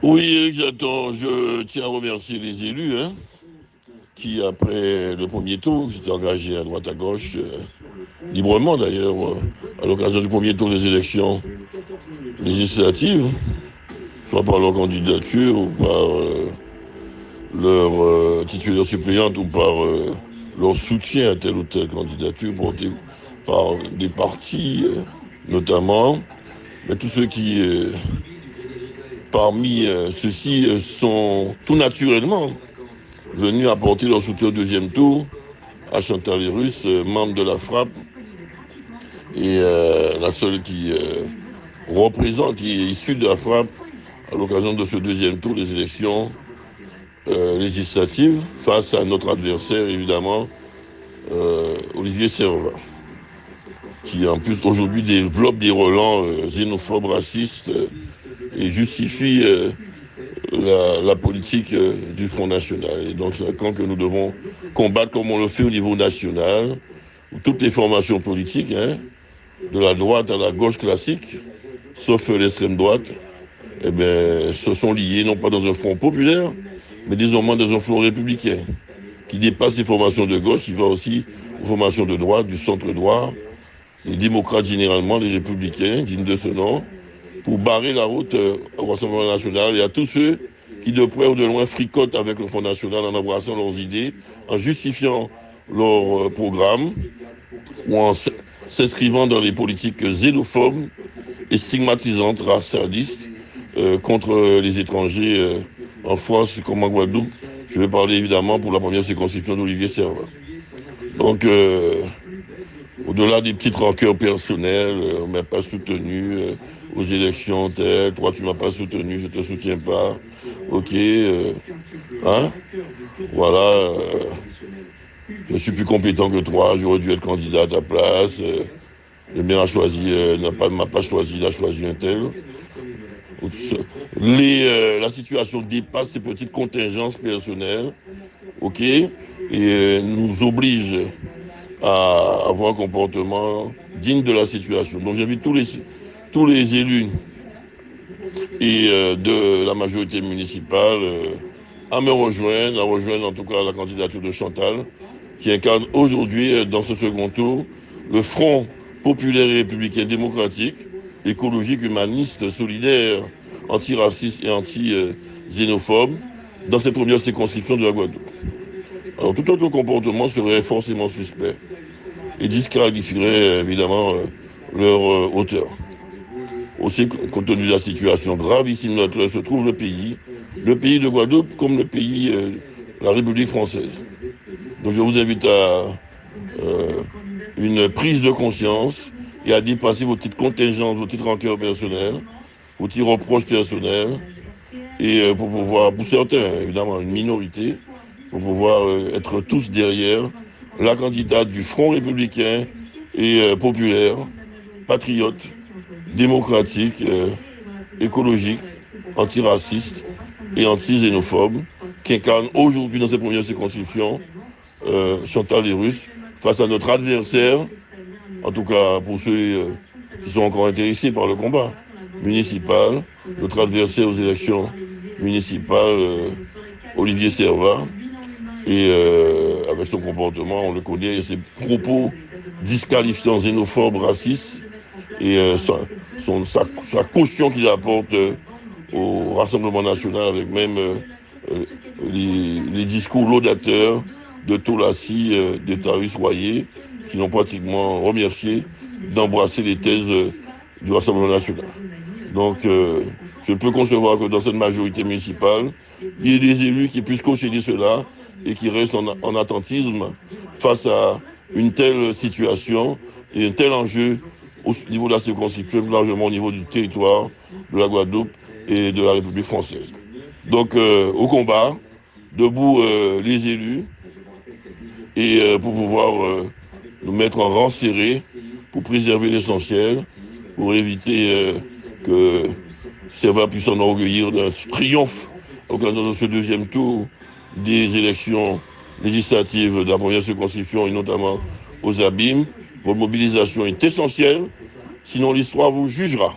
Oui, j'attends. Je tiens à remercier les élus qui, après le premier tour, s'étaient engagés à droite à gauche, librement d'ailleurs, à l'occasion du premier tour des élections législatives, soit par leur candidature ou par leur titulaire suppléante ou par leur soutien à telle ou telle candidature portée par des partis notamment, mais tous ceux qui, parmi ceux-ci, sont tout naturellement venus apporter leur soutien au deuxième tour à Chantal Lyrus, membre de la FRAPP, et la seule qui représente, qui est issue de la FRAPP à l'occasion de ce deuxième tour des élections législatives, face à notre adversaire, évidemment, Olivier Serva, qui en plus aujourd'hui développe des relents xénophobes, racistes, et justifie la politique du Front National. Et donc c'est quand que nous devons combattre comme on le fait au niveau national, où toutes les formations politiques, de la droite à la gauche classique, sauf l'extrême droite, eh bien, se sont liés non pas dans un front populaire, mais désormais dans un front républicain, qui dépasse les formations de gauche, qui va aussi aux formations de droite, du centre droit, les démocrates généralement, les républicains, dignes de ce nom, pour barrer la route au Rassemblement national et à tous ceux qui de près ou de loin fricotent avec le Front national en embrassant leurs idées, en justifiant leur programme ou en s'inscrivant dans les politiques xénophobes et stigmatisantes, racialistes contre les étrangers en France comme en Guadeloupe. Je vais parler évidemment pour la première circonscription d'Olivier Serva. Donc, au-delà des petites rancœurs personnelles, on ne m'a pas soutenu aux élections, toi tu ne m'as pas soutenu, je ne te soutiens pas. Ok, voilà, je suis plus compétent que toi, j'aurais dû être candidat à ta place. Le maire m'a pas choisi, il a choisi un tel. La situation dépasse ces petites contingences personnelles, ok, et nous oblige à avoir un comportement digne de la situation. Donc j'invite tous les élus et de la majorité municipale à me rejoindre, à rejoindre en tout cas la candidature de Chantal, qui incarne aujourd'hui dans ce second tour le Front populaire et républicain démocratique, écologique, humaniste, solidaire, antiraciste et anti-xénophobe dans cette première circonscription de la Guadeloupe. Alors tout autre comportement serait forcément suspect et disqualifierait évidemment leur auteur. Aussi, compte tenu de la situation gravissime dans laquelle se trouve le pays de Guadeloupe comme le pays, la République française. Donc je vous invite à une prise de conscience et à dépasser vos petites contingences, vos petites rancœurs personnelles, vos petits reproches personnels, et pour pouvoir, pour certains, évidemment, une minorité, pour pouvoir être tous derrière la candidate du Front républicain et populaire, patriote, démocratique, écologique, antiraciste et anti-xénophobe, qui incarne aujourd'hui dans ses premières circonscriptions Chantal Lyrus, face à notre adversaire, en tout cas pour ceux qui sont encore intéressés par le combat municipal, notre adversaire aux élections municipales, Olivier Serva, et avec son comportement, on le connaît, et ses propos disqualifiants, xénophobes, racistes, et sa caution qu'il apporte au Rassemblement national, avec même les discours laudateurs de Tolassi, de Tarus Royer, qui l'ont pratiquement remercié d'embrasser les thèses du Rassemblement national. Donc, je peux concevoir que dans cette majorité municipale, il y ait des élus qui puissent cautionner cela et qui restent en attentisme face à une telle situation et un tel enjeu au niveau de la circonscription, plus largement au niveau du territoire de la Guadeloupe et de la République française. Donc, au combat, debout les élus, et pour pouvoir nous mettre en rang serré, pour préserver l'essentiel, pour éviter que Serva puisse s'enorgueillir d'un triomphe au cadre de ce deuxième tour des élections législatives de la première circonscription et notamment aux abîmes. Votre mobilisation est essentielle, sinon l'histoire vous jugera.